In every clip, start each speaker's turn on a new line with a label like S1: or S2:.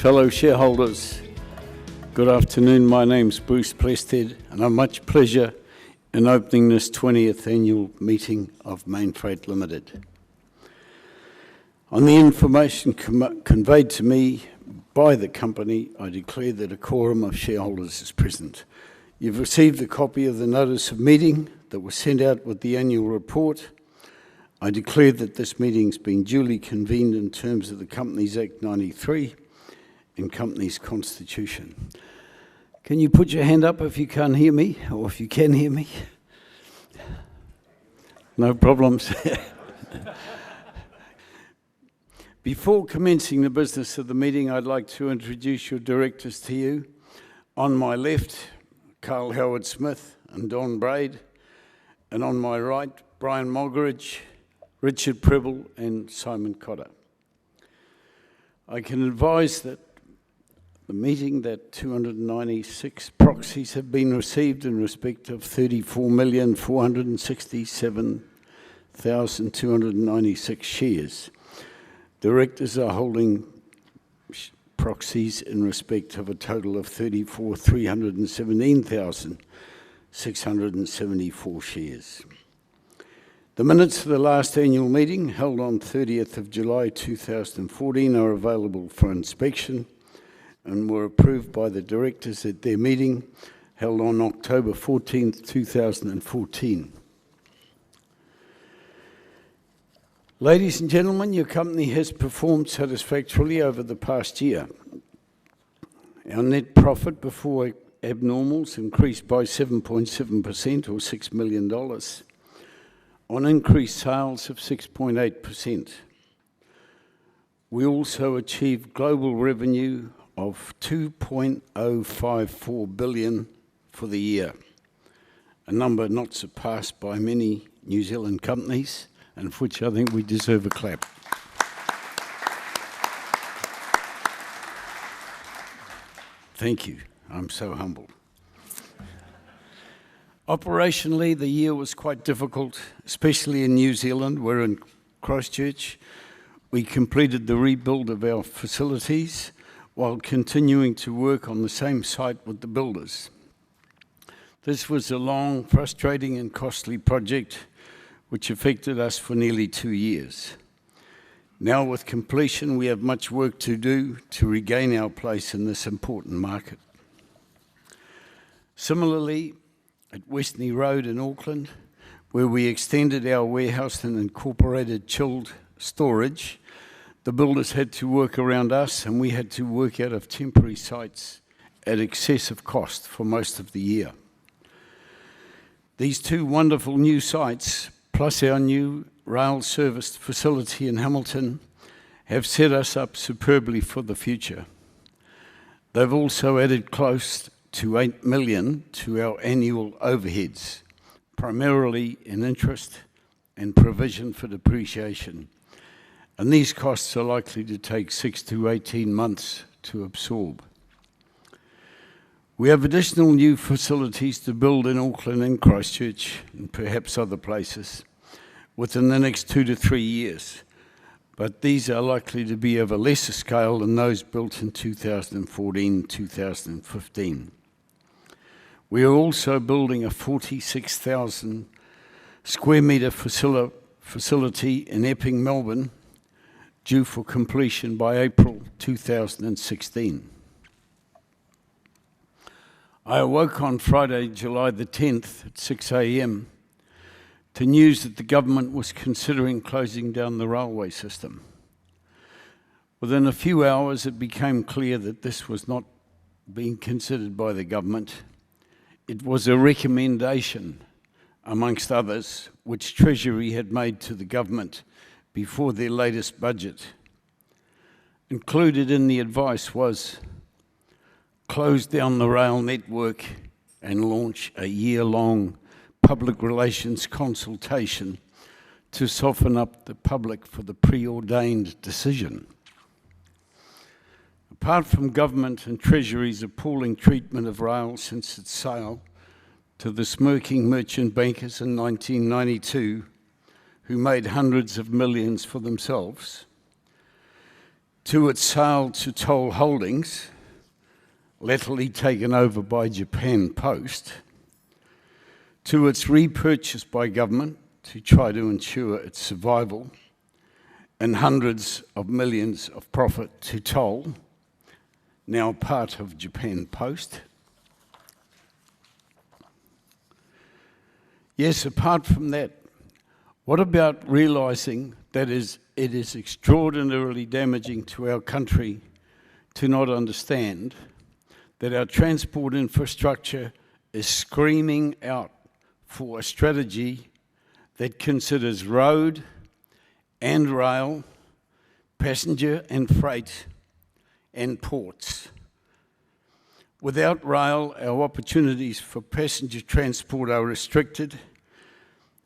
S1: Fellow shareholders, good afternoon. My name's Bruce Plested, and I have much pleasure in opening this 20th annual meeting of Mainfreight Limited. On the information conveyed to me by the company, I declare that a quorum of shareholders is present. You've received a copy of the notice of meeting that was sent out with the annual report. I declare that this meeting's been duly convened in terms of the Companies Act 93 and Company's Constitution. Can you put your hand up if you can't hear me, or if you can hear me? No problems. Before commencing the business of the meeting, I'd like to introduce your directors to you. On my left, Carl Howard Smith and Don Braid, and on my right, Brian Mogridge, Richard Prebble and Simon Cotter. I can advise that the meeting that 296 proxies have been received in respect of 34,467,296 shares. Directors are holding proxies in respect of a total of 34,317,674 shares. The minutes of the last annual meeting, held on 30th of July 2014, are available for inspection and were approved by the directors at their meeting held on October 14th, 2014. Ladies and gentlemen, your company has performed satisfactorily over the past year. Our net profit before abnormals increased by 7.7% or $6 million on increased sales of 6.8%. We also achieved global revenue of $2.054 billion for the year, a number not surpassed by many New Zealand companies, and for which I think we deserve a clap. Thank you. I'm so humbled. Operationally, the year was quite difficult, especially in New Zealand. We're in Christchurch. We completed the rebuild of our facilities while continuing to work on the same site with the builders. This was a long, frustrating and costly project which affected us for nearly 2 years. Now with completion, we have much work to do to regain our place in this important market. Similarly, at Westney Road in Auckland, where we extended our warehouse and incorporated chilled storage, the builders had to work around us and we had to work out of temporary sites at excessive cost for most of the year. These two wonderful new sites, plus our new rail serviced facility in Hamilton, have set us up superbly for the future. They've also added close to $8 million to our annual overheads, primarily in interest and provision for depreciation. And these costs are likely to take 6 to 18 months to absorb. We have additional new facilities to build in Auckland and Christchurch, and perhaps other places, within the next 2 to 3 years. But these are likely to be of a lesser scale than those built in 2014-2015. We are also building a 46,000 square metre facility in Epping, Melbourne, due for completion by April 2016. I awoke on Friday, July the 10th at 6 a.m. to news that the government was considering closing down the railway system. Within a few hours, it became clear that this was not being considered by the government. It was a recommendation, amongst others, which Treasury had made to the government before their latest budget. Included in the advice was close down the rail network and launch a year-long public relations consultation to soften up the public for the preordained decision. Apart from government and Treasury's appalling treatment of rail since its sale to the smirking merchant bankers in 1992, who made hundreds of millions for themselves, to its sale to Toll Holdings, latterly taken over by Japan Post, to its repurchase by government to try to ensure its survival, and hundreds of millions of profit to Toll, now part of Japan Post. Yes, apart from that, what about realising that it is extraordinarily damaging to our country to not understand that our transport infrastructure is screaming out for a strategy that considers road and rail, passenger and freight, and ports. Without rail, our opportunities for passenger transport are restricted.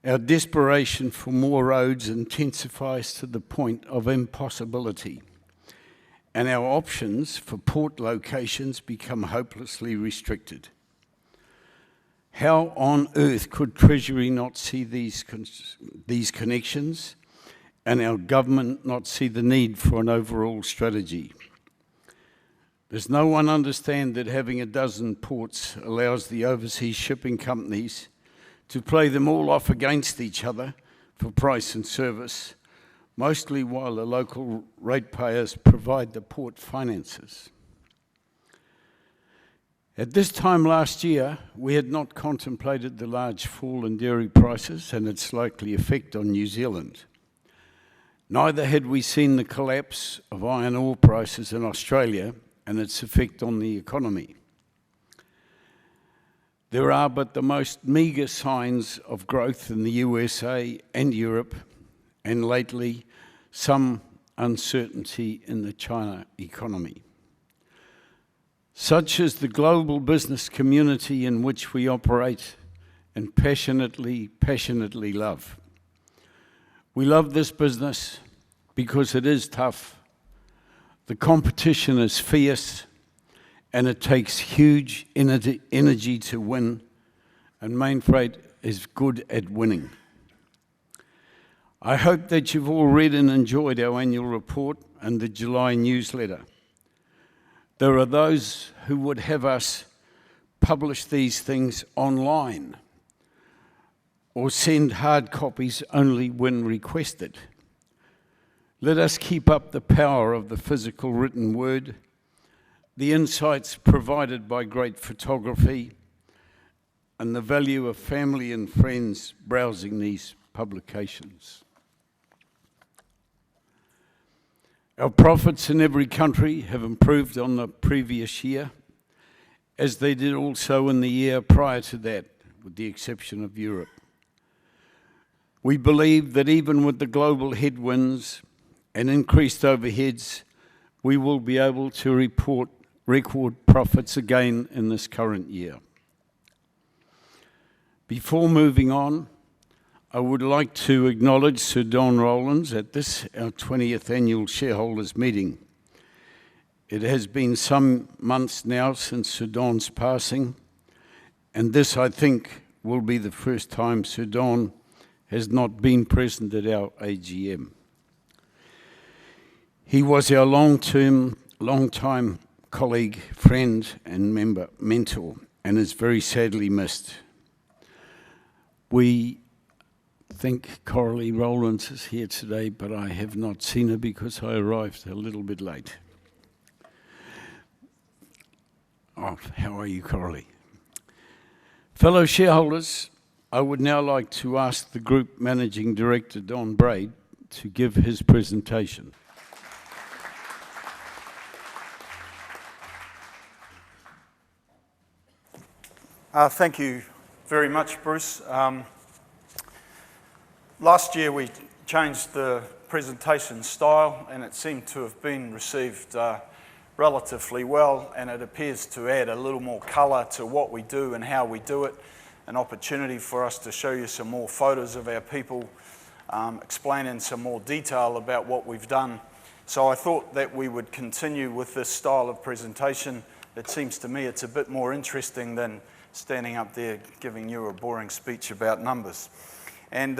S1: Our desperation for more roads intensifies to the point of impossibility, and our options for port locations become hopelessly restricted. How on earth could Treasury not see these connections, and our government not see the need for an overall strategy? Does no one understand that having a dozen ports allows the overseas shipping companies to play them all off against each other for price and service, mostly while the local ratepayers provide the port finances? At this time last year, we had not contemplated the large fall in dairy prices and its likely effect on New Zealand. Neither had we seen the collapse of iron ore prices in Australia and its effect on the economy. There are but the most meagre signs of growth in the USA and Europe, and lately some uncertainty in the China economy. Such is the global business community in which we operate and passionately love. We love this business because it is tough, the competition is fierce, and it takes huge energy to win, and Mainfreight is good at winning. I hope that you've all read and enjoyed our annual report and the July newsletter. There are those who would have us publish these things online or send hard copies only when requested. Let us keep up the power of the physical written word, the insights provided by great photography, and the value of family and friends browsing these publications. Our profits in every country have improved on the previous year, as they did also in the year prior to that, with the exception of Europe. We believe that even with the global headwinds and increased overheads, we will be able to report record profits again in this current year. Before moving on, I would like to acknowledge Sir Don Rowlands at this, our 20th annual shareholders meeting. It has been some months now since Sir Don's passing, and this, I think, will be the first time Sir Don has not been present at our AGM. He was our long-time colleague, friend, and mentor, and is very sadly missed. We think Coralie Rowlands is here today, but I have not seen her because I arrived a little bit late. Oh, how are you, Coralie? Fellow shareholders, I would now like to ask the Group Managing Director, Don Braid, to give his presentation.
S2: Thank you very much, Bruce. Last year we changed the presentation style and it seemed to have been received relatively well, and it appears to add a little more colour to what we do and how we do it, an opportunity for us to show you some more photos of our people, explain in some more detail about what we've done. So I thought that we would continue with this style of presentation. It seems to me it's a bit more interesting than standing up there giving you a boring speech about numbers. And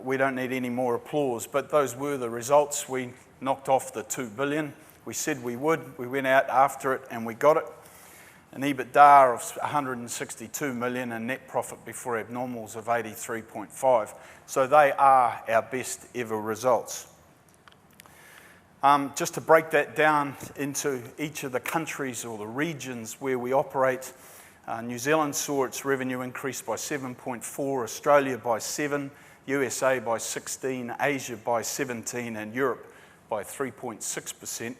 S2: we don't need any more applause, but those were the results. We knocked off the 2 billion We said we would. We went out after it and we got it. An EBITDA of 162 million and net profit before abnormals of 83.5. So they are our best ever results. Just to break that down into each of the countries or the regions where we operate, New Zealand saw its revenue increase by 7.4, Australia by 7, USA by 16, Asia by 17, and Europe by 3.6%,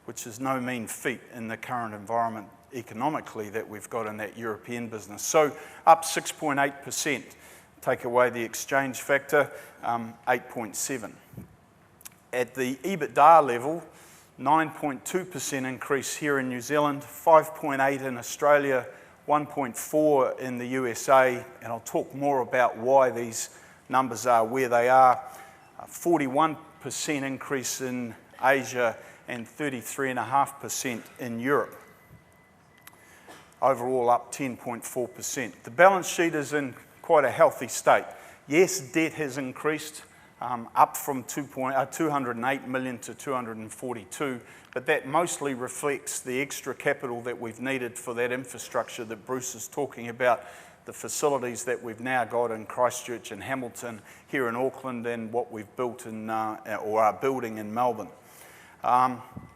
S2: which is no mean feat in the current environment economically that we've got in that European business. So up 6.8%, take away the exchange factor, 8.7. At the EBITDA level, 9.2% increase here in New Zealand, 5.8 in Australia, 1.4 in the USA, and I'll talk more about why these numbers are where they are. 41% increase in Asia and 33.5% in Europe. Overall up 10.4%. The balance sheet is in quite a healthy state. Yes, debt has increased, up from 208 million to 242, but that mostly reflects the extra capital that we've needed for that infrastructure that Bruce is talking about, the facilities that we've now got in Christchurch and Hamilton, here in Auckland, and what we've built in, or are building in Melbourne.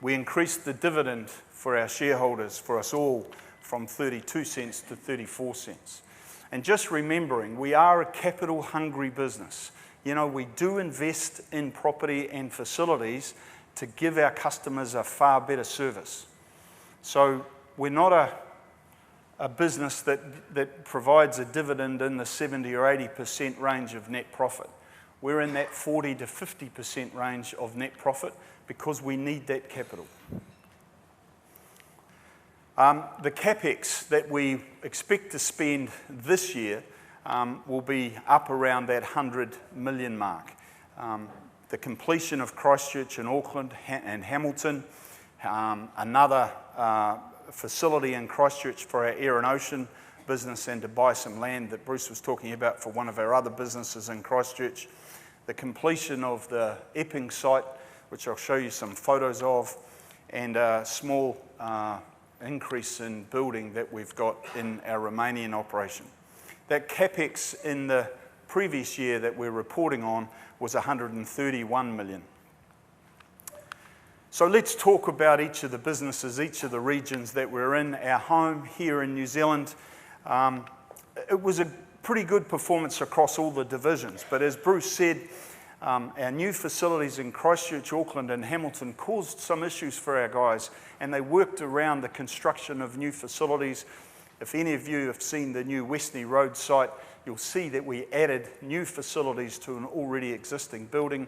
S2: We increased the dividend for our shareholders, for us all, from 32 cents to 34 cents. And just remembering, we are a capital-hungry business. You know, we do invest in property and facilities to give our customers a far better service. So we're not a business that provides a dividend in the 70 or 80% range of net profit. We're in that 40 to 50% range of net profit because we need that capital. The CapEx that we expect to spend this year will be up around that 100 million mark. The completion of Christchurch and Auckland and Hamilton, another facility in Christchurch for our air and ocean business, and to buy some land that Bruce was talking about for one of our other businesses in Christchurch. The completion of the Epping site, which I'll show you some photos of, and a small increase in building that we've got in our Romanian operation. That CapEx in the previous year that we're reporting on was 131 million. So let's talk about each of the businesses, each of the regions that we're in. Our home here in New Zealand, it was a pretty good performance across all the divisions, but as Bruce said, our new facilities in Christchurch, Auckland and Hamilton caused some issues for our guys, and they worked around the construction of new facilities. If any of you have seen the new Westney Road site, you'll see that we added new facilities to an already existing building.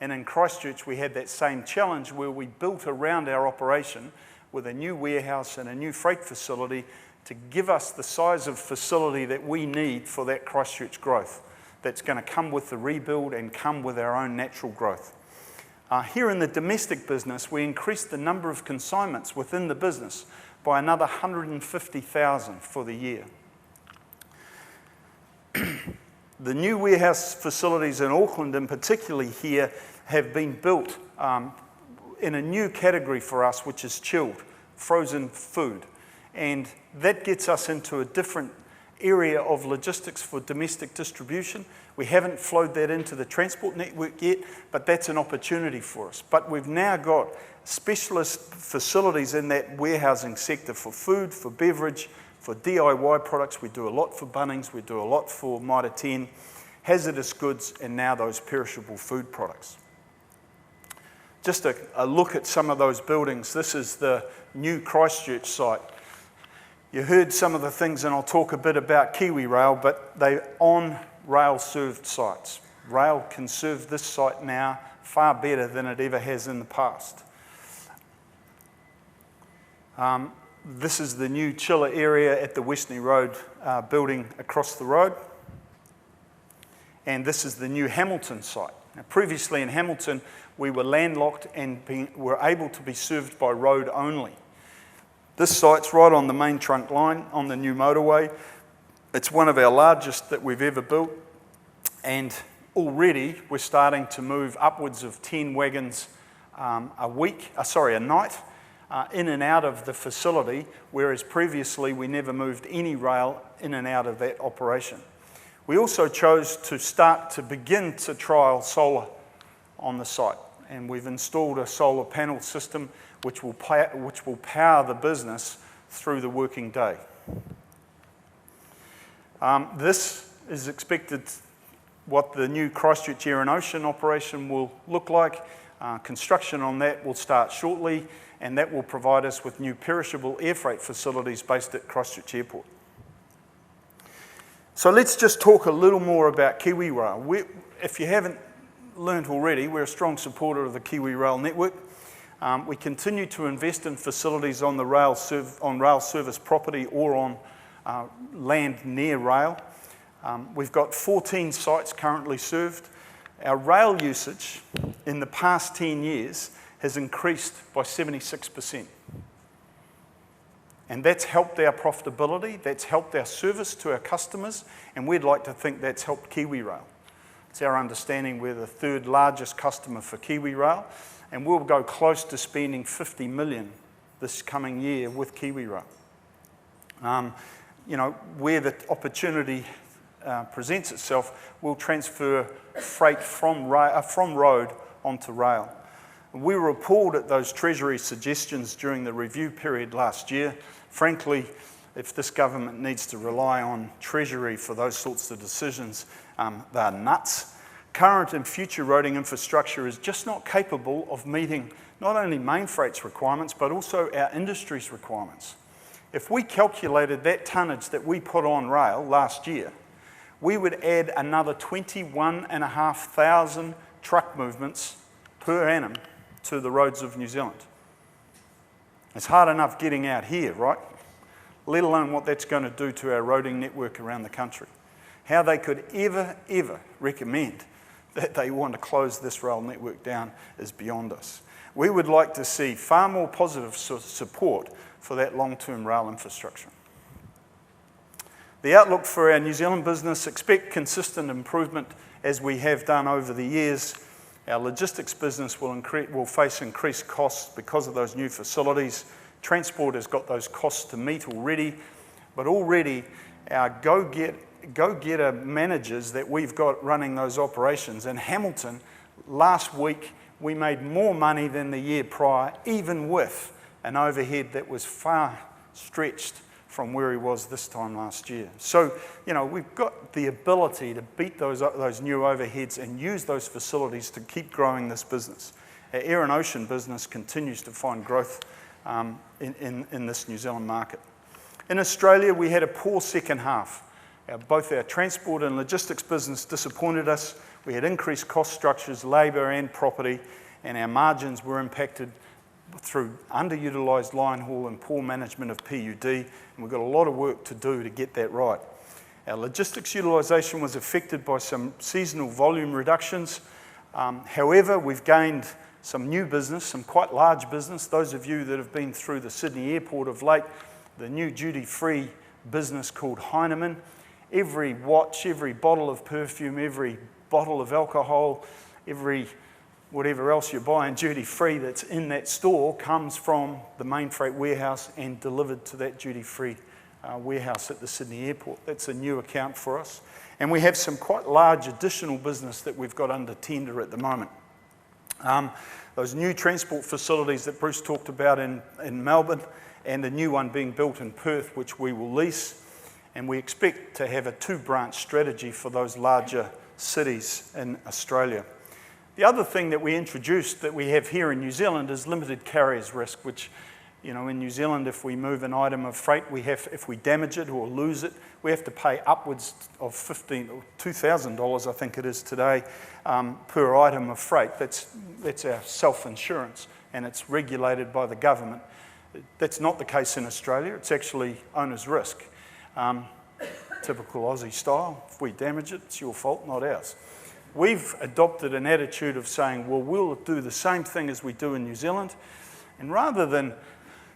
S2: And in Christchurch, we had that same challenge where we built around our operation with a new warehouse and a new freight facility to give us the size of facility that we need for that Christchurch growth that's going to come with the rebuild and come with our own natural growth. Here in the domestic business, we increased the number of consignments within the business by another 150,000 for the year. The new warehouse facilities in Auckland, and particularly here, have been built in a new category for us, which is chilled, frozen food. And that gets us into a different area of logistics for domestic distribution. We haven't flowed that into the transport network yet, but that's an opportunity for us. But we've now got specialist facilities in that warehousing sector for food, for beverage, for DIY products. We do a lot for Bunnings, we do a lot for Mitre 10, hazardous goods, and now those perishable food products. Just a look at some of those buildings. This is the new Christchurch site. You heard some of the things, and I'll talk a bit about Kiwi Rail, but they're on rail-served sites. Rail can serve this site now far better than it ever has in the past. This is the new chiller area at the Westney Road building across the road. And this is the new Hamilton site. Now, previously in Hamilton, we were landlocked and were able to be served by road only. This site's right on the main trunk line on the new motorway. It's one of our largest that we've ever built, and already we're starting to move upwards of 10 wagons a night in and out of the facility, whereas previously we never moved any rail in and out of that operation. We also chose to begin to trial solar on the site, and we've installed a solar panel system which will power the business through the working day. This is expected what the new Christchurch Air and Ocean operation will look like. Construction on that will start shortly, and that will provide us with new perishable air freight facilities based at Christchurch Airport. So let's just talk a little more about Kiwi Rail. If you haven't learned already, we're a strong supporter of the Kiwi Rail network. We continue to invest in facilities on rail service property or on land near rail. We've got 14 sites currently served. Our rail usage in the past 10 years has increased by 76%. And that's helped our profitability, that's helped our service to our customers, and we'd like to think that's helped Kiwi Rail. It's our understanding we're the third largest customer for Kiwi Rail, and we'll go close to spending $50 million this coming year with Kiwi Rail. Where the opportunity presents itself, we'll transfer freight from road onto rail. We were appalled at those Treasury suggestions during the review period last year. Frankly, if this government needs to rely on Treasury for those sorts of decisions, they're nuts. Current and future roading infrastructure is just not capable of meeting not only Mainfreight's requirements, but also our industry's requirements. If we calculated that tonnage that we put on rail last year, we would add another 21,500 truck movements per annum to the roads of New Zealand. It's hard enough getting out here, right? Let alone what that's going to do to our roading network around the country. How they could ever recommend that they want to close this rail network down is beyond us. We would like to see far more positive support for that long-term rail infrastructure. The outlook for our New Zealand business: expect consistent improvement as we have done over the years. Our logistics business will face increased costs because of those new facilities. Transport has got those costs to meet already, but already our go-getter managers that we've got running those operations in Hamilton, last week we made more money than the year prior, even with an overhead that was far stretched from where he was this time last year. So, we've got the ability to beat those new overheads and use those facilities to keep growing this business. Our air and ocean business continues to find growth in this New Zealand market. In Australia, we had a poor second half. Both our transport and logistics business disappointed us. We had increased cost structures, labour and property, and our margins were impacted through underutilised line haul and poor management of PUD, and we've got a lot of work to do to get that right. Our logistics utilisation was affected by some seasonal volume reductions. However, we've gained some new business, some quite large business. Those of you that have been through the Sydney airport of late, the new duty-free business called Heinemann, every watch, every bottle of perfume, every bottle of alcohol, every whatever else you're buying duty-free that's in that store comes from the Mainfreight warehouse and delivered to that duty-free warehouse at the Sydney airport. That's a new account for us. And we have some quite large additional business that we've got under tender at the moment. Those new transport facilities that Bruce talked about in Melbourne, and the new one being built in Perth, which we will lease. And we expect to have a 2-branch strategy for those larger cities in Australia. The other thing that we introduced that we have here in New Zealand is limited carriers risk, which, in New Zealand, if we move an item of freight, if we damage it or lose it, we have to pay upwards of $1,500 or $2,000, I think it is today, per item of freight. That's our self-insurance, and it's regulated by the government. That's not the case in Australia. It's actually owner's risk. Typical Aussie style. If we damage it, it's your fault, not ours. We've adopted an attitude of saying, well, we'll do the same thing as we do in New Zealand, and rather than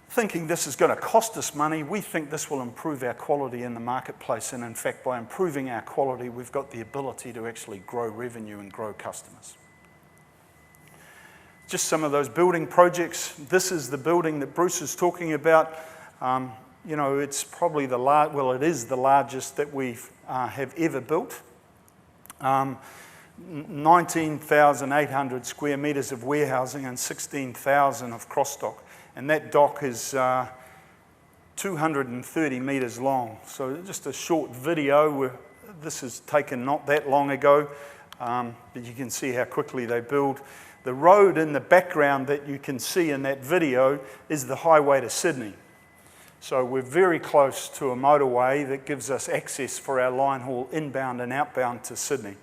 S2: thinking this is going to cost us money, we think this will improve our quality in the marketplace, and in fact, by improving our quality, we've got the ability to actually grow revenue and grow customers. just some of those building projects. This is the building that Bruce is talking about. You know, it's probably it is the largest that we have ever built. 19,800 square metres of warehousing and 16,000 of cross-dock. And that dock is 230 metres long. So just a short video. This is taken not that long ago, but you can see how quickly they build. The road in the background that you can see in that video is the highway to Sydney. So we're very close to a motorway that gives us access for our line haul inbound and outbound to Sydney.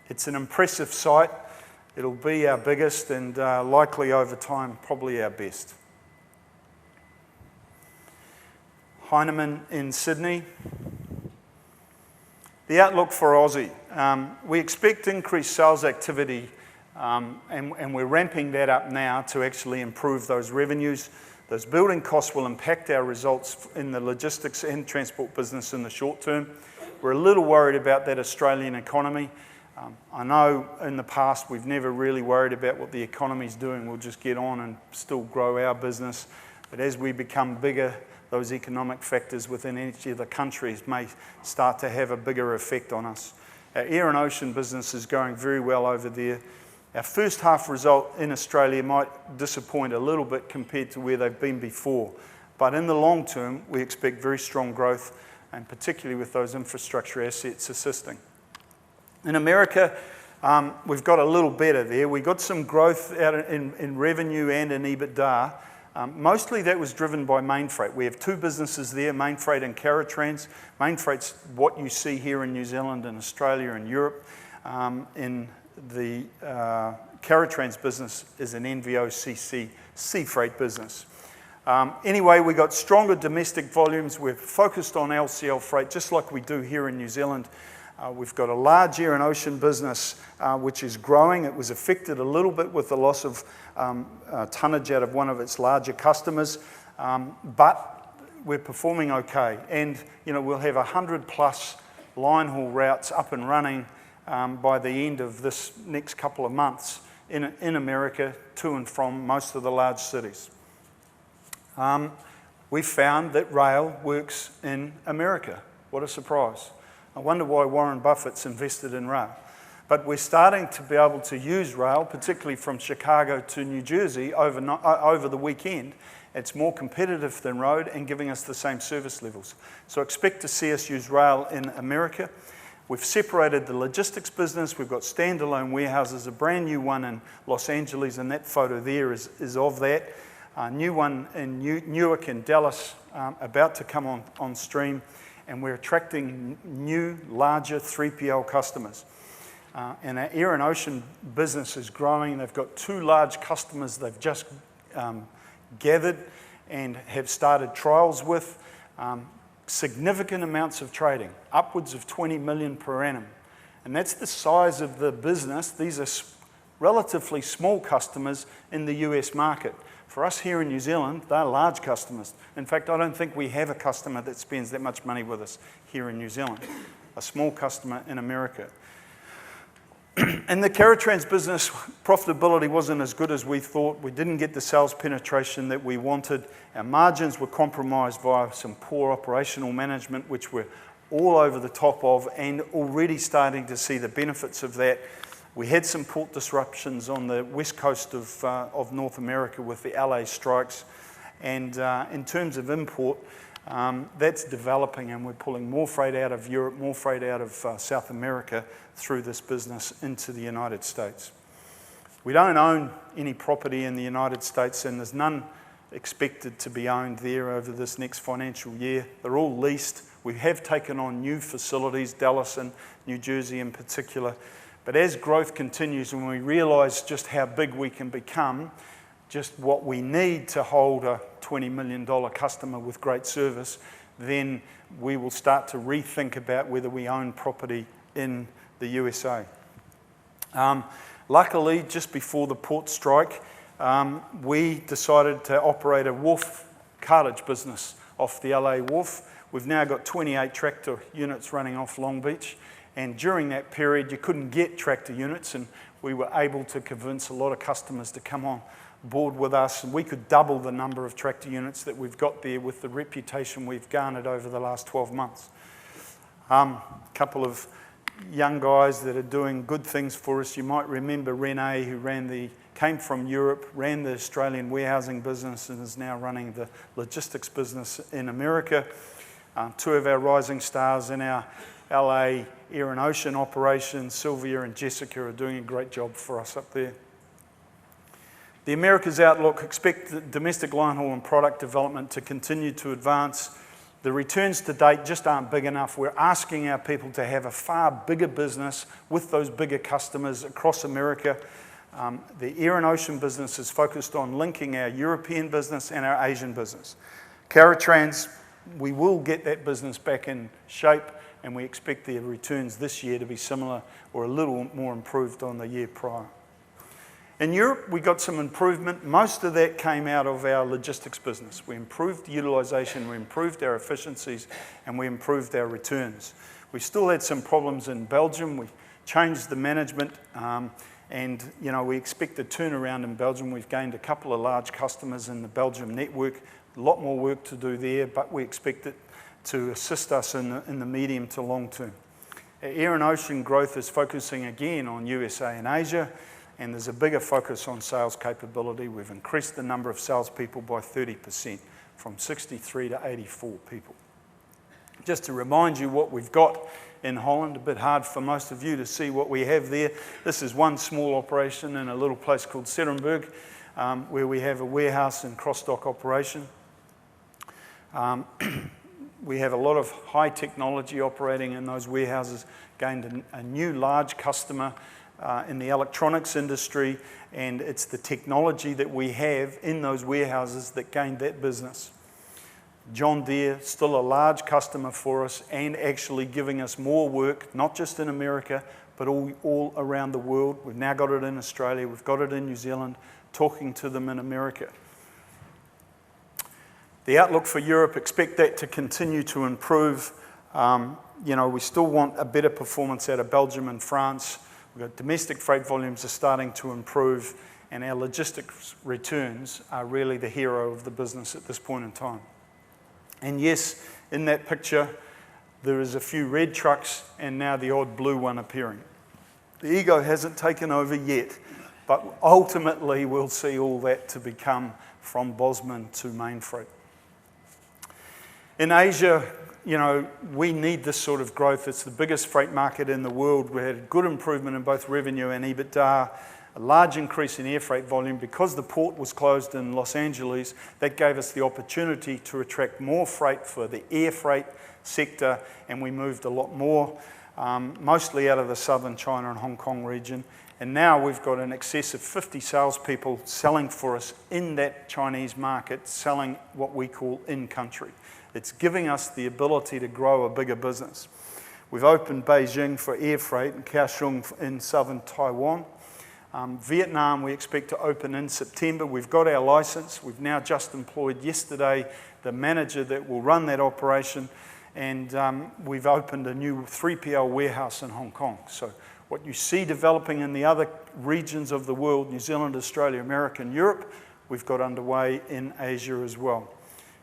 S2: It's an impressive site. It'll be our biggest and likely over time probably our best. Heinemann in Sydney. The outlook for Aussie. We expect increased sales activity and we're ramping that up now to actually improve those revenues. Those building costs will impact our results in the logistics and transport business in the short term. We're a little worried about that Australian economy. I know in the past we've never really worried about what the economy's doing. We'll just get on and still grow our business. But as we become bigger, those economic factors within each of the countries may start to have a bigger effect on us. Our air and ocean business is going very well over there. Our first half result in Australia might disappoint a little bit compared to where they've been before. But in the long term, we expect very strong growth, and particularly with those infrastructure assets assisting. In America, we've got a little better there. We got some growth out in revenue and in EBITDA. Mostly that was driven by Mainfreight. We have two businesses there, Mainfreight and Caratrans. Mainfreight's what you see here in New Zealand and Australia and Europe. In the Caratrans business is an NVOCC sea freight business. Anyway, we got stronger domestic volumes. We're focused on LCL freight, just like we do here in New Zealand. We've got a large air and ocean business which is growing. It was affected a little bit with the loss of tonnage out of one of its larger customers, but we're performing okay. And you know, we'll have 100+ line haul routes up and running by the end of this next couple of months in America, to and from most of the large cities. We found that rail works in America. What a surprise. I wonder why Warren Buffett's invested in rail. But we're starting to be able to use rail, particularly from Chicago to New Jersey over the weekend. It's more competitive than road and giving us the same service levels. So expect to see us use rail in America. We've separated the logistics business. We've got standalone warehouses, a brand new one in Los Angeles, and that photo there is of that. A new one in Newark and Dallas about to come on stream. And we're attracting new, larger 3PL customers. And our air and ocean business is growing. They've got two large customers they've just gathered and have started trials with. Significant amounts of trading, upwards of 20 million per annum. And that's the size of the business. These are relatively small customers in the US market. For us here in New Zealand, they're large customers. In fact, I don't think we have a customer that spends that much money with us here in New Zealand. A small customer in America. And the Caratrans business profitability wasn't as good as we thought. We didn't get the sales penetration that we wanted. Our margins were compromised via some poor operational management, which we're all over the top of and already starting to see the benefits of that. We had some port disruptions on the west coast of North America with the LA strikes. And in terms of import, that's developing, and we're pulling more freight out of Europe, more freight out of South America through this business into the United States. We don't own any property in the United States, and there's none expected to be owned there over this next financial year. They're all leased. We have taken on new facilities, Dallas and New Jersey in particular. But as growth continues and we realise just how big we can become, just what we need to hold a $20 million customer with great service, then we will start to rethink about whether we own property in the USA. Luckily, just before the port strike, we decided to operate a wharf cartage business off the LA wharf. We've now got 28 tractor units running off Long Beach, And during that period, you couldn't get tractor units, and we were able to convince a lot of customers to come on board with us, and we could double the number of tractor units that we've got there with the reputation we've garnered over the last 12 months. A couple of young guys that are doing good things for us. You might remember Rene, who came from Europe, ran the Australian warehousing business and is now running the logistics business in America. Two of our rising stars in our LA air and ocean operation, Sylvia and Jessica, are doing a great job for us up there. The Americas outlook: expect domestic line haul and product development to continue to advance. The returns to date just aren't big enough. We're asking our people to have a far bigger business with those bigger customers across America. The air and ocean business is focused on linking our European business and our Asian business. Caratrans, we will get that business back in shape, and we expect the returns this year to be similar or a little more improved on the year prior. In Europe, we got some improvement. Most of that came out of our logistics business. We improved utilisation, we improved our efficiencies, and we improved our returns. We still had some problems in Belgium. We changed the management, and we expect a turnaround in Belgium. We've gained a couple of large customers in the Belgium network. A lot more work to do there, but we expect it to assist us in the medium to long term. Our air and ocean growth is focusing again on USA and Asia, and there's a bigger focus on sales capability. We've increased the number of salespeople by 30%, from 63 to 84 people. Just to remind you what we've got in Holland, a bit hard for most of you to see what we have there. This is one small operation in a little place called Serenburg, where we have a warehouse and cross-dock operation. We have a lot of high technology operating in those warehouses, gained a new large customer in the electronics industry, and it's the technology that we have in those warehouses that gained that business. John Deere, still a large customer for us and actually giving us more work, not just in America, but all around the world. We've now got it in Australia, we've got it in New Zealand, talking to them in America. The outlook for Europe, expect that to continue to improve. We still want a better performance out of Belgium and France. We've got domestic freight volumes are starting to improve, and our logistics returns are really the hero of the business at this point in time. And yes, in that picture, there is a few red trucks and now the odd blue one appearing. The ego hasn't taken over yet, but ultimately we'll see all that to become from Bosman to Mainfreight. In Asia, we need this sort of growth. It's the biggest freight market in the world. We had good improvement in both revenue and EBITDA, a large increase in air freight volume. Because the port was closed in Los Angeles, that gave us the opportunity to attract more freight for the air freight sector, and we moved a lot more, mostly out of the southern China and Hong Kong region. And now we've got an excess of 50 salespeople selling for us in that Chinese market, selling what we call in-country. It's giving us the ability to grow a bigger business. We've opened Beijing for air freight and Kaohsiung in southern Taiwan. Vietnam we expect to open in September. We've got our license. We've now just employed yesterday the manager that will run that operation, and we've opened a new 3PL warehouse in Hong Kong. So what you see developing in the other regions of the world, New Zealand, Australia, America and Europe, we've got underway in Asia as well.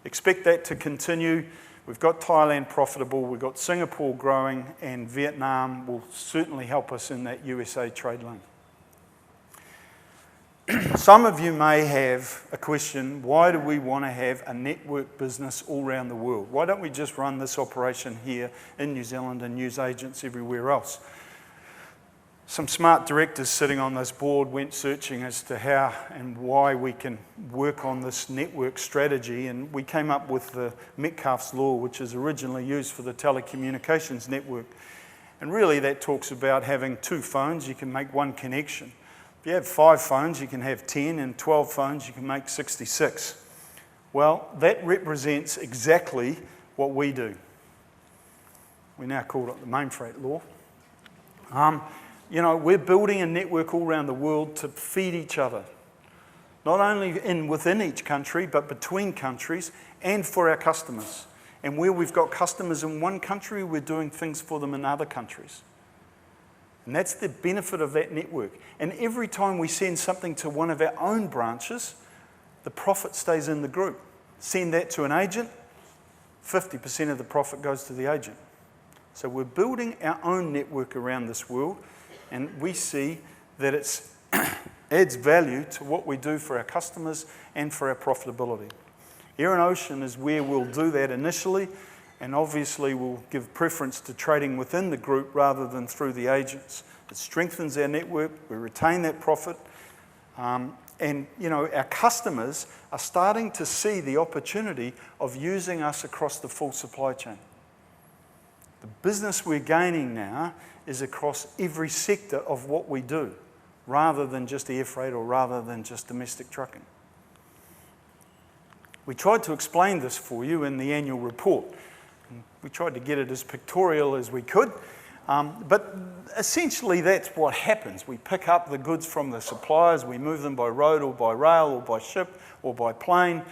S2: Expect that to continue. We've got Thailand profitable, we've got Singapore growing, and Vietnam will certainly help us in that USA trade lane. Some of you may have a question: why do we want to have a network business all around the world? Why don't we just run this operation here in New Zealand and use agents everywhere else? Some smart directors sitting on this board went searching as to how and why we can work on this network strategy, and we came up with the Metcalfe's law, which is originally used for the telecommunications network. And really that talks about having 2 phones, you can make 1 connection. If you have 5 phones, you can have 10, and 12 phones, you can make 66. Well, that represents exactly what we do. We now call it the Mainfreight law. We're building a network all around the world to feed each other, not only within each country, but between countries and for our customers. And where we've got customers in one country, we're doing things for them in other countries. And that's the benefit of that network. And every time we send something to one of our own branches, the profit stays in the group. Send that to an agent, 50% of the profit goes to the agent. So we're building our own network around this world, and we see that it adds value to what we do for our customers and for our profitability. Air and ocean is where we'll do that initially, and obviously we'll give preference to trading within the group rather than through the agents. It strengthens our network, we retain that profit, and our customers are starting to see the opportunity of using us across the full supply chain. The business we're gaining now is across every sector of what we do, rather than just air freight or rather than just domestic trucking. We tried to explain this for you in the annual report. We tried to get it as pictorial as we could, but essentially that's what happens. We pick up the goods from the suppliers, we move them by road or by rail or by ship or by plane.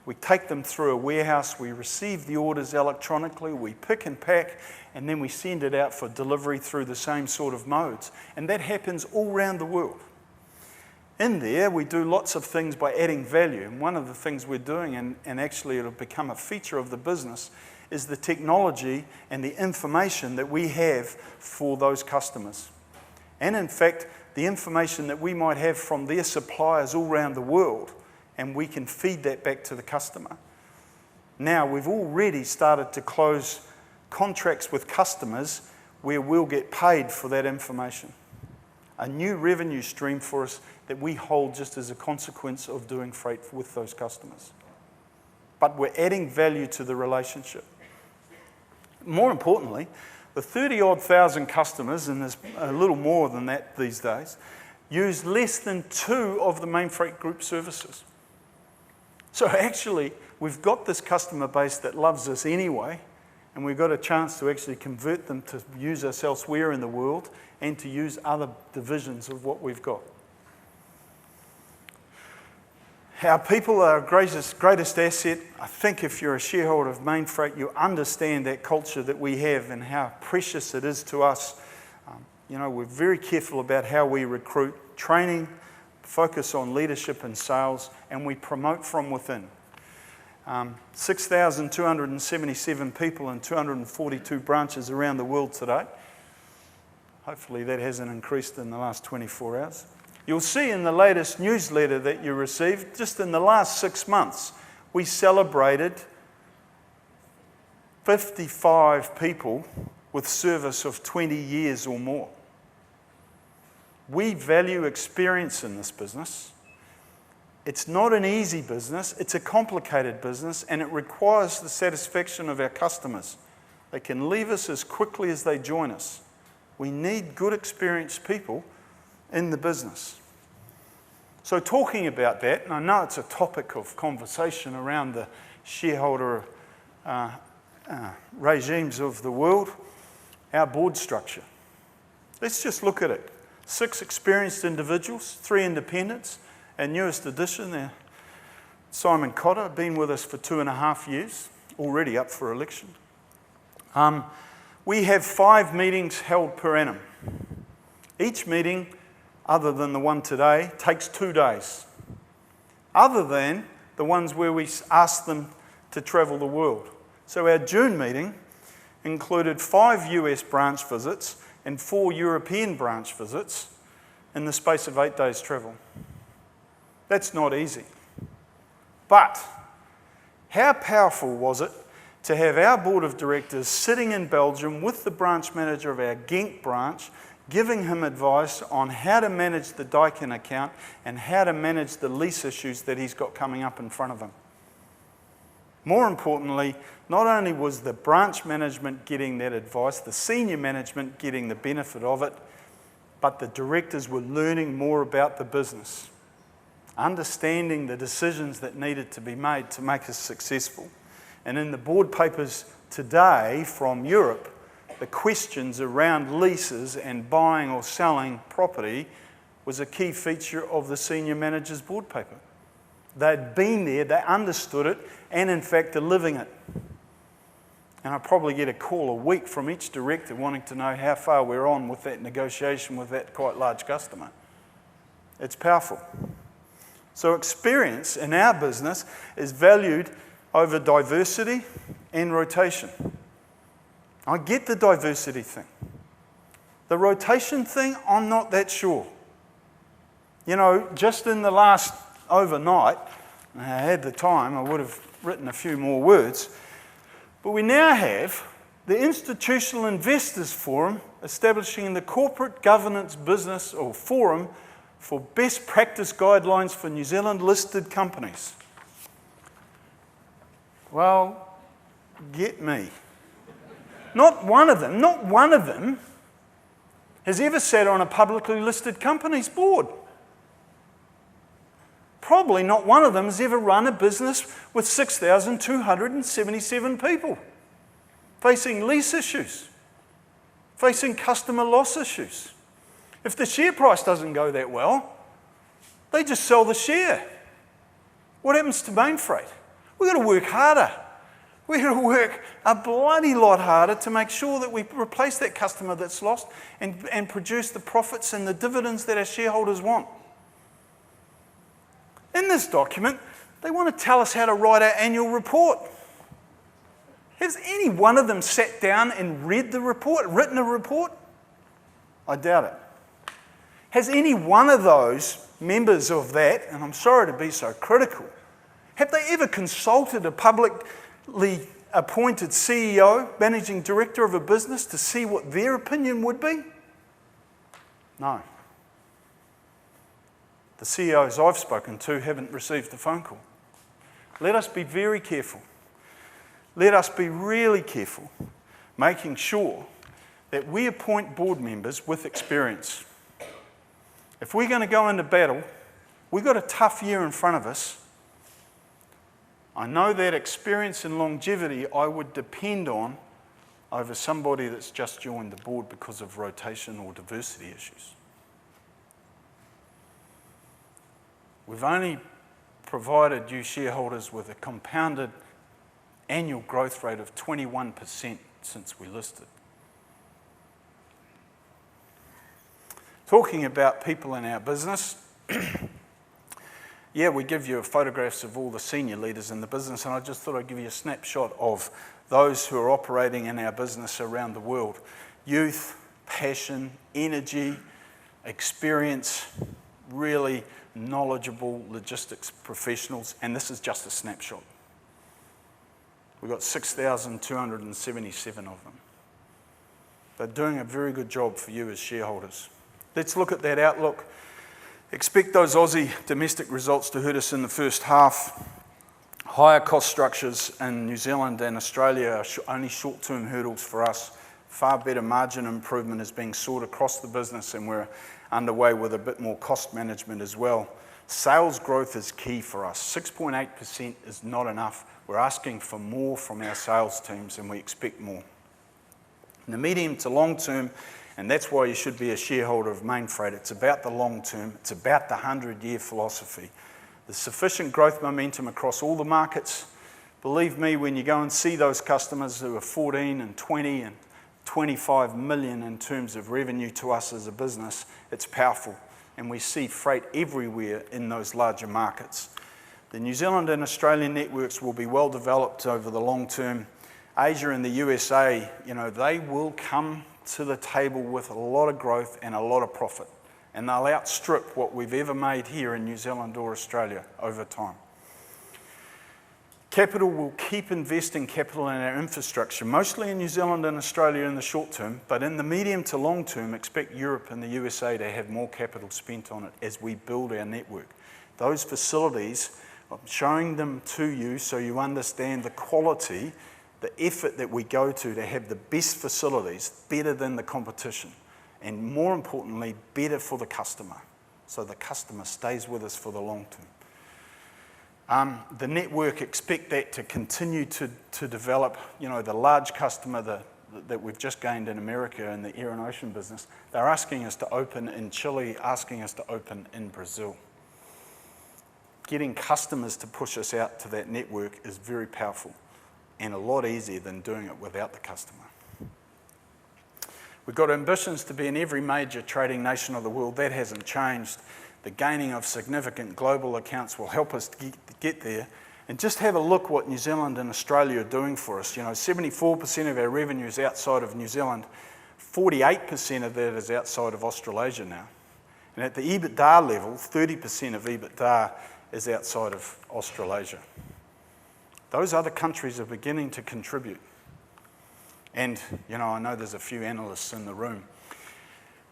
S2: We take them through a warehouse, we receive the orders electronically, we pick and pack, and then we send it out for delivery through the same sort of modes. And that happens all around the world. In there, we do lots of things by adding value. And one of the things we're doing, and actually it'll become a feature of the business, is the technology and the information that we have for those customers. And in fact, the information that we might have from their suppliers all around the world, and we can feed that back to the customer. Now, we've already started to close contracts with customers where we'll get paid for that information. A new revenue stream for us that we hold just as a consequence of doing freight with those customers. But we're adding value to the relationship. More importantly, the 30-odd thousand customers, and there's a little more than that these days, use less than 2 of the Mainfreight Group services. So actually, we've got this customer base that loves us anyway, and we've got a chance to actually convert them to use us elsewhere in the world and to use other divisions of what we've got. Our people are our greatest asset. I think if you're a shareholder of Mainfreight, you understand that culture that we have and how precious it is to us. We're very careful about how we recruit, training, focus on leadership and sales, and we promote from within. 6,277 people in 242 branches around the world today. Hopefully that hasn't increased in the last 24 hours. You'll see in the latest newsletter that you received, just in the last 6 months, we celebrated 55 people with service of 20 years or more. We value experience in this business. It's not an easy business, it's a complicated business, and it requires the satisfaction of our customers. They can leave us as quickly as they join us. We need good, experienced people in the business. So talking about that, and I know it's a topic of conversation around the shareholder regimes of the world, our board structure. Let's just look at it. 6 experienced individuals, 3 independents, our newest addition, Simon Cotter, been with us for 2.5 years, already up for election. We have 5 meetings held per annum. Each meeting, other than the one today, takes 2 days, other than the ones where we ask them to travel the world. So our June meeting included 5 US branch visits and 4 European branch visits in the space of 8 days travel. That's not easy. But how powerful was it to have our board of directors sitting in Belgium with the branch manager of our Genk branch, giving him advice on how to manage the Daikin account and how to manage the lease issues that he's got coming up in front of him. More importantly, not only was the branch management getting that advice, the senior management getting the benefit of it, but the directors were learning more about the business, understanding the decisions that needed to be made to make us successful. And in the board papers today from Europe, the questions around leases and buying or selling property was a key feature of the senior manager's board paper. They'd been there, they understood it, and in fact are living it. And I probably get a call a week from each director wanting to know how far we're on with that negotiation with that quite large customer. It's powerful. So experience in our business is valued over diversity and rotation. I get the diversity thing. The rotation thing, I'm not that sure. You know, just in the last overnight, I had the time, I would have written a few more words, but we now have the Institutional Investors Forum establishing the Corporate Governance Business or Forum for Best Practice Guidelines for New Zealand listed companies. Well, get me. Not one of them has ever sat on a publicly listed company's board. Probably not one of them has ever run a business with 6,277 people, facing lease issues, facing customer loss issues. If the share price doesn't go that well, they just sell the share. What happens to Mainfreight? We've got to work harder. We've got to work a bloody lot harder to make sure that we replace that customer that's lost and produce the profits and the dividends that our shareholders want. In this document, they want to tell us how to write our annual report. Has any one of them sat down and read the report, written a report? I doubt it. Has any one of those members of that, and I'm sorry to be so critical, have they ever consulted a publicly appointed CEO, managing director of a business to see what their opinion would be? No. The CEOs I've spoken to haven't received a phone call. Let us be very careful. Let us be really careful, making sure that we appoint board members with experience. If we're going to go into battle, we've got a tough year in front of us. I know that experience and longevity I would depend on over somebody that's just joined the board because of rotation or diversity issues. We've only provided you shareholders with a compounded annual growth rate of 21% since we listed. Talking about people in our business, yeah, we give you photographs of all the senior leaders in the business, and I just thought I'd give you a snapshot of those who are operating in our business around the world. Youth, passion, energy, experience, really knowledgeable logistics professionals, and this is just a snapshot. We've got 6,277 of them. They're doing a very good job for you as shareholders. Let's look at that outlook. Expect those Aussie domestic results to hurt us in the first half. Higher cost structures in New Zealand and Australia are only short-term hurdles for us. Far better margin improvement is being sought across the business, and we're underway with a bit more cost management as well. Sales growth is key for us. 6.8% is not enough. We're asking for more from our sales teams, and we expect more. In the medium to long term, and that's why you should be a shareholder of Mainfreight, it's about the long term, it's about the 100-year philosophy. There's sufficient growth momentum across all the markets. Believe me, when you go and see those customers who are 14 and 20 and 25 million in terms of revenue to us as a business, it's powerful. And we see freight everywhere in those larger markets. The New Zealand and Australian networks will be well developed over the long term. Asia and the USA, they will come to the table with a lot of growth and a lot of profit. And they'll outstrip what we've ever made here in New Zealand or Australia over time. Capital will keep investing capital in our infrastructure, mostly in New Zealand and Australia in the short term, but in the medium to long term, expect Europe and the USA to have more capital spent on it as we build our network. Those facilities, I'm showing them to you so you understand the quality, the effort that we go to have the best facilities, better than the competition, and more importantly, better for the customer, so the customer stays with us for the long term. The network, expect that to continue to develop. The large customer that we've just gained in America in the air and ocean business, they're asking us to open in Chile, asking us to open in Brazil. Getting customers to push us out to that network is very powerful. and a lot easier than doing it without the customer. We've got ambitions to be in every major trading nation of the world. That hasn't changed. The gaining of significant global accounts will help us get there. And just have a look what New Zealand and Australia are doing for us. 74% of our revenue is outside of New Zealand. 48% of that is outside of Australasia now. And at the EBITDA level, 30% of EBITDA is outside of Australasia. Those other countries are beginning to contribute. And, I know there's a few analysts in the room,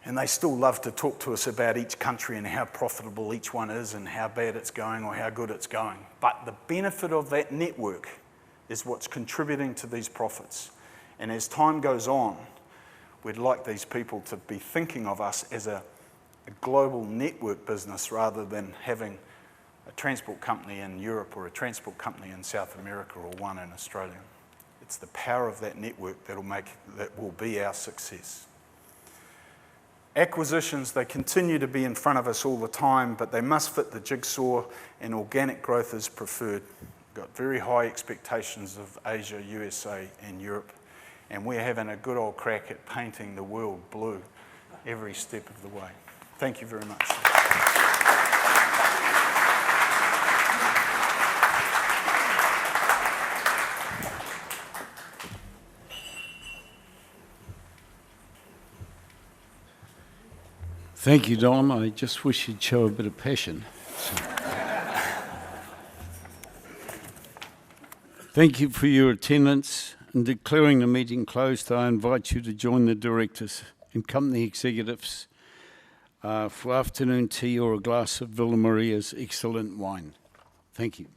S2: and they still love to talk to us about each country and how profitable each one is and how bad it's going or how good it's going. But the benefit of that network is what's contributing to these profits. And as time goes on, we'd like these people to be thinking of us as a global network business rather than having a transport company in Europe or a transport company in South America or one in Australia. It's the power of that network that will be our success. Acquisitions, they continue to be in front of us all the time, but they must fit the jigsaw, and organic growth is preferred. We've got very high expectations of Asia, USA and Europe, and we're having a good old crack at painting the world blue every step of the way. Thank you very much.
S1: Thank you, Dom. I just wish you'd show a bit of passion. Thank you for your attendance. In declaring the meeting closed, I invite you to join the directors and company executives for afternoon tea or a glass of Villa Maria's excellent wine. Thank you.